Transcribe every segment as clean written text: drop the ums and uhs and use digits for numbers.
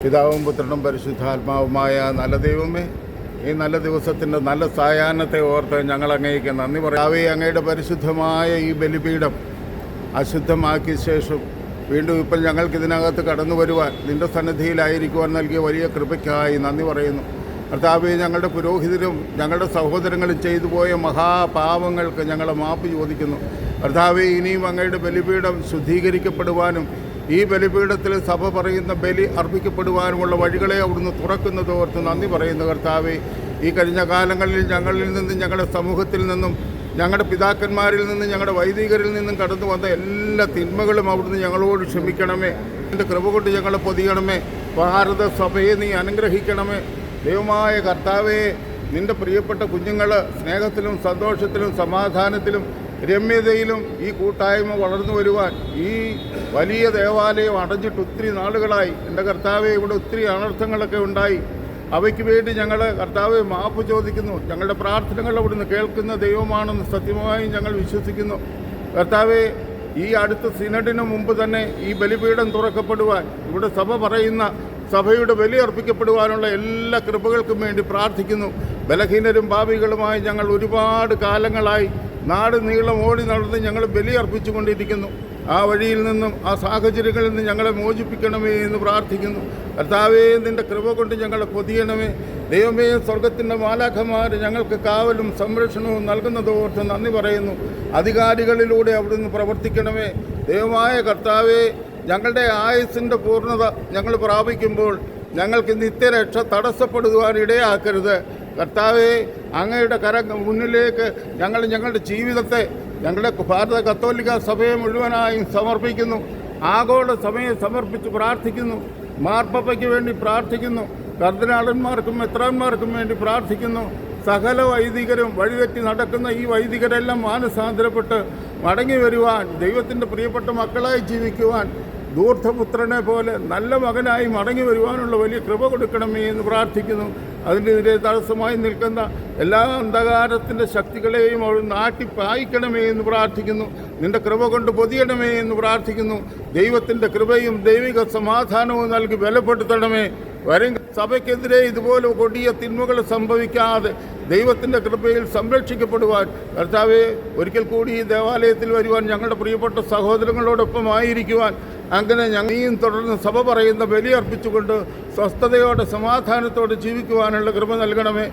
പിതാവും പുത്രനും പരിശുദ്ധാത്മാവുമായ നല്ല ദൈവമേ, ഈ നല്ല ദിവസത്തിൻ്റെ നല്ല സായാഹ്നത്തെ ഓർത്ത് ഞങ്ങൾ അങ്ങേക്ക് നന്ദി പറയാവേ. അങ്ങയുടെ പരിശുദ്ധമായ ഈ ബലിപീഠം അശുദ്ധമാക്കിയ ശേഷം വീണ്ടും ഇപ്പോൾ ഞങ്ങൾക്ക് ഇതിനകത്ത് കടന്നു വരുവാൻ നിൻ്റെ സന്നിധിയിലായിരിക്കുവാൻ നൽകിയ വലിയ കൃപയ്ക്കായി നന്ദി പറയുന്നു. കർത്താവേ, ഞങ്ങളുടെ പുരോഹിതരും ഞങ്ങളുടെ സഹോദരങ്ങളും ചെയ്തു പോയ മഹാപാപങ്ങൾക്ക് ഞങ്ങളെ മാപ്പ് ചോദിക്കുന്നു. കർത്താവേ, ഇനിയും അങ്ങയുടെ ബലിപീഠം ശുദ്ധീകരിക്കപ്പെടുവാനും ഈ ബലിപീഠത്തിൽ സഭ പറയുന്ന ബലി അർപ്പിക്കപ്പെടുവാനുമുള്ള വഴികളെ അവിടുന്ന് തുറക്കുന്നതോർത്ത് നന്ദി പറയുന്നു. കർത്താവേ, ഈ കഴിഞ്ഞ കാലങ്ങളിൽ ഞങ്ങളിൽ നിന്നും ഞങ്ങളുടെ സമൂഹത്തിൽ നിന്നും ഞങ്ങളുടെ പിതാക്കന്മാരിൽ നിന്നും ഞങ്ങളുടെ വൈദികരിൽ നിന്നും കടന്നു വന്ന എല്ലാ തിന്മകളും അവിടുന്ന് ഞങ്ങളോട് ക്ഷമിക്കണമേ. എൻ്റെ കൃപ കൊണ്ട് ഞങ്ങളെ പൊതിയണമേ. ഭാരത സഭയെ നീ അനുഗ്രഹിക്കണമേ. ദൈവമായ കർത്താവേ, നിൻ്റെ പ്രിയപ്പെട്ട കുഞ്ഞുങ്ങൾ സ്നേഹത്തിലും സന്തോഷത്തിലും സമാധാനത്തിലും രമ്യതയിലും ഈ കൂട്ടായ്മ വളർന്നു വരുവാൻ, ഈ വലിയ ദേവാലയം അടഞ്ഞിട്ട് ഒത്തിരി നാളുകളായി എൻ്റെ കർത്താവെ, ഇവിടെ ഒത്തിരി അനർത്ഥങ്ങളൊക്കെ ഉണ്ടായി. അവയ്ക്ക് വേണ്ടി ഞങ്ങൾ കർത്താവെ മാപ്പ് ചോദിക്കുന്നു. ഞങ്ങളുടെ പ്രാർത്ഥനകൾ അവിടുന്ന് കേൾക്കുന്ന ദൈവമാണെന്ന് സത്യമായി ഞങ്ങൾ വിശ്വസിക്കുന്നു. കർത്താവെ, ഈ അടുത്ത സിനഡിന് മുമ്പ് തന്നെ ഈ ബലിപീഠം തുറക്കപ്പെടുവാൻ, ഇവിടെ സഭ പറയുന്ന സഭയുടെ ബലി അർപ്പിക്കപ്പെടുവാനുള്ള എല്ലാ കൃപകൾക്കും വേണ്ടി പ്രാർത്ഥിക്കുന്നു. ബലഹീനരും പാപികളുമായി ഞങ്ങൾ ഒരുപാട് കാലങ്ങളായി നാട് നീളം ഓടി നടന്ന് ഞങ്ങൾ ബലി അർപ്പിച്ചുകൊണ്ടിരിക്കുന്നു. ആ വഴിയിൽ നിന്നും ആ സാഹചര്യങ്ങളിൽ നിന്ന് ഞങ്ങളെ മോചിപ്പിക്കണമേ എന്ന് പ്രാർത്ഥിക്കുന്നു. കർത്താവേ, നിൻ്റെ കൃപ കൊണ്ട് ഞങ്ങളെ പൊതിയണമേ. ദൈവമേ, സ്വർഗത്തിൻ്റെ മാലാഖമാർ ഞങ്ങൾക്ക് കാവലും സംരക്ഷണവും നൽകുന്നതോർത്ത് നന്ദി പറയുന്നു. അധികാരികളിലൂടെ അവിടുന്ന് പ്രവർത്തിക്കണമേ. ദൈവമായ കർത്താവേ, ഞങ്ങളുടെ ആയുസ്സിൻ്റെ പൂർണ്ണത ഞങ്ങൾ പ്രാപിക്കുമ്പോൾ ഞങ്ങൾക്ക് നിത്യരക്ഷ തടസ്സപ്പെടുവാൻ ഇടയാക്കരുത്. കർത്താവേ, അങ്ങയുടെ മുന്നിലേക്ക് ഞങ്ങളുടെ ജീവിതത്തെ, ഞങ്ങളുടെ ഭാരത കത്തോലിക്ക സഭയെ മുഴുവനായും സമർപ്പിക്കുന്നു. ആഗോള സഭയെ സമർപ്പിച്ച് പ്രാർത്ഥിക്കുന്നു. മാർപ്പയ്ക്ക് വേണ്ടി പ്രാർത്ഥിക്കുന്നു. കർദിനാളന്മാർക്കും മെത്രാന്മാർക്കും വേണ്ടി പ്രാർത്ഥിക്കുന്നു. സകല വൈദികരും വഴിതെറ്റി നടക്കുന്ന ഈ വൈദികരെല്ലാം മാനസാന്തരപ്പെട്ട് മടങ്ങി വരുവാൻ, ദൈവത്തിൻ്റെ പ്രിയപ്പെട്ട മക്കളായി ജീവിക്കുവാൻ, ധൂർത്തപുത്രനെ പോലെ നല്ല മകനായി മടങ്ങി വരുവാനുള്ള വലിയ കൃപ കൊടുക്കണമേ എന്ന് പ്രാർത്ഥിക്കുന്നു. അതിനെതിരെ തടസ്സമായി നിൽക്കുന്ന എല്ലാ അന്ധകാരത്തിൻ്റെ ശക്തികളെയും അവൾ നാട്ടിപ്പായിക്കണമേ എന്ന് പ്രാർത്ഥിക്കുന്നു. നിൻ്റെ കൃപ കൊണ്ട് പൊതിയണമേ എന്ന് പ്രാർത്ഥിക്കുന്നു. ദൈവത്തിൻ്റെ കൃപയും ദൈവിക സമാധാനവും നൽകി ബലപ്പെടുത്തണമേ. വരും സഭയ്ക്കെതിരെ ഇതുപോലെ കൊടിയ തിന്മകൾ സംഭവിക്കാതെ ദൈവത്തിൻ്റെ കൃപയിൽ സംരക്ഷിക്കപ്പെടുവാൻ, കർത്താവെ, ഒരിക്കൽ കൂടി ഈ ദേവാലയത്തിൽ വരുവാൻ, ഞങ്ങളുടെ പ്രിയപ്പെട്ട സഹോദരങ്ങളോടൊപ്പം ആയിരിക്കുവാൻ, അങ്ങനെ ഞങ്ങളെയും തുടർന്ന് സഭ പറയുന്ന ബലി അർപ്പിച്ചുകൊണ്ട് സ്വസ്ഥതയോടെ സമാധാനത്തോടെ ജീവിക്കുവാനുള്ള കൃപ നൽകണമേ.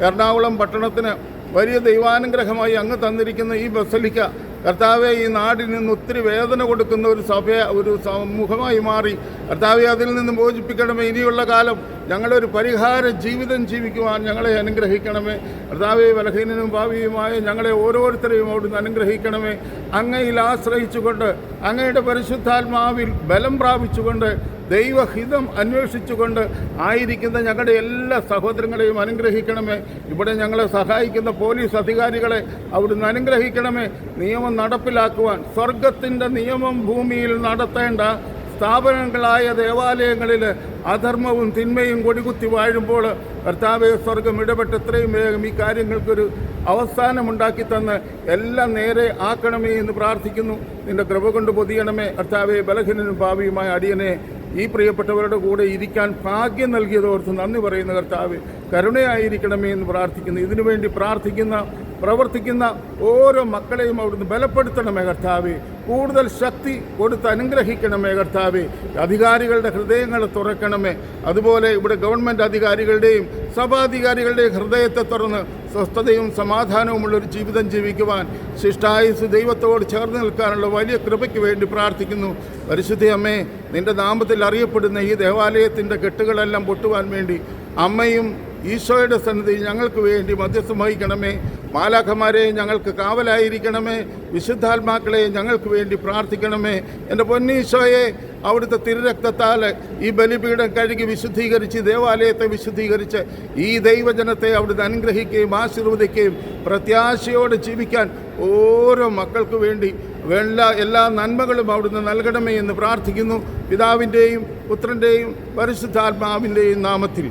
എറണാകുളം പട്ടണത്തിന് വലിയ ദൈവാനുഗ്രഹമായി അങ്ങ് തന്നിരിക്കുന്ന ഈ ബസലിക്ക, കർത്താവെ, ഈ നാടിൽ നിന്ന് ഒത്തിരി വേദന കൊടുക്കുന്ന ഒരു സമൂഹമായി മാറി. കർത്താവെ, അതിൽ നിന്ന് മോചിപ്പിക്കണമേ. ഇനിയുള്ള കാലം ഞങ്ങളൊരു പരിഹാര ജീവിതം ജീവിക്കുവാൻ ഞങ്ങളെ അനുഗ്രഹിക്കണമേ. കർത്താവെ, ബലഹീനനും ഭാവിയുമായ ഞങ്ങളെ ഓരോരുത്തരെയും അവിടുന്ന് അനുഗ്രഹിക്കണമേ. അങ്ങയിൽ ആശ്രയിച്ചുകൊണ്ട്, അങ്ങയുടെ പരിശുദ്ധാത്മാവിൽ ബലം പ്രാപിച്ചുകൊണ്ട്, ദൈവഹിതം അന്വേഷിച്ചുകൊണ്ട് ആയിരിക്കുന്ന ഞങ്ങളുടെ എല്ലാ സഹോദരങ്ങളെയും അനുഗ്രഹിക്കണമേ. ഇവിടെ ഞങ്ങളെ സഹായിക്കുന്ന പോലീസ് അധികാരികളെ അവിടുന്ന് അനുഗ്രഹിക്കണമേ. നിയമം നടപ്പിലാക്കുവാൻ, സ്വർഗത്തിൻ്റെ നിയമം ഭൂമിയിൽ നടത്തേണ്ട സ്ഥാപനങ്ങളായ ദേവാലയങ്ങളിൽ അധർമ്മവും തിന്മയും കൊടികുത്തി വാഴുമ്പോൾ, കർത്താവെ, സ്വർഗം ഇടപെട്ട് എത്രയും വേഗം ഈ കാര്യങ്ങൾക്കൊരു അവസാനമുണ്ടാക്കി തന്ന് എല്ലാം നേരെ ആക്കണമേ എന്ന് പ്രാർത്ഥിക്കുന്നു. നിൻ്റെ കൃപ കൊണ്ട് പൊതിയണമേ. കർത്താവെ, ബലഹീനനും ഭാവിയുമായ അടിയനെ ഈ പ്രിയപ്പെട്ടവരുടെ കൂടെ ഇരിക്കാൻ ഭാഗ്യം നൽകിയതോർത്ത് നന്ദി പറയുന്ന കർത്താവെ, കരുണയായിരിക്കണമേ എന്ന് പ്രാർത്ഥിക്കുന്നു. ഇതിനുവേണ്ടി പ്രവർത്തിക്കുന്ന ഓരോ മക്കളെയും അവിടുന്ന് ബലപ്പെടുത്തണമേ കർത്താവെ. കൂടുതൽ ശക്തി കൊടുത്ത് അനുഗ്രഹിക്കണമേ കർത്താവെ. അധികാരികളുടെ ഹൃദയങ്ങൾ തുറക്കണമേ. അതുപോലെ ഇവിടെ ഗവൺമെൻറ് അധികാരികളുടെയും സഭാധികാരികളുടെയും ഹൃദയത്തെ തുറന്ന് സ്വസ്ഥതയും സമാധാനവുമുള്ളൊരു ജീവിതം ജീവിക്കുവാൻ, ശിഷ്ടായുസ് ദൈവത്തോട് ചേർന്ന് നിൽക്കാനുള്ള വലിയ കൃപയ്ക്ക് വേണ്ടി പ്രാർത്ഥിക്കുന്നു. പരിശുദ്ധ അമ്മേ, നിൻ്റെ നാമത്തിൽ അറിയപ്പെടുന്ന ഈ ദേവാലയത്തിൻ്റെ കെട്ടുകളെല്ലാം പൊട്ടുവാൻ വേണ്ടി അമ്മയും ഈശോയുടെ സന്നിധി ഞങ്ങൾക്ക് വേണ്ടി മധ്യസ്ഥം വഹിക്കണമേ. മാലാഖമാരെ ഞങ്ങൾക്ക് കാവലായിരിക്കണമേ. വിശുദ്ധാത്മാക്കളെ ഞങ്ങൾക്ക് വേണ്ടി പ്രാർത്ഥിക്കണമേ. എൻ്റെ പൊന്നീശോയെ, അവിടുത്തെ തിരുരക്തത്താൽ ഈ ബലിപീഠം കഴുകി വിശുദ്ധീകരിച്ച്, ദേവാലയത്തെ വിശുദ്ധീകരിച്ച് ഈ ദൈവജനത്തെ അവിടുന്ന് അനുഗ്രഹിക്കുകയും ആശീർവദിക്കുകയും പ്രത്യാശയോടെ ജീവിക്കാൻ ഓരോ മക്കൾക്ക് വേണ്ടി എല്ലാ നന്മകളും അവിടുന്ന് നൽകണമേ എന്ന് പ്രാർത്ഥിക്കുന്നു. പിതാവിൻ്റെയും പുത്രൻ്റെയും പരിശുദ്ധാത്മാവിൻ്റെയും നാമത്തിൽ.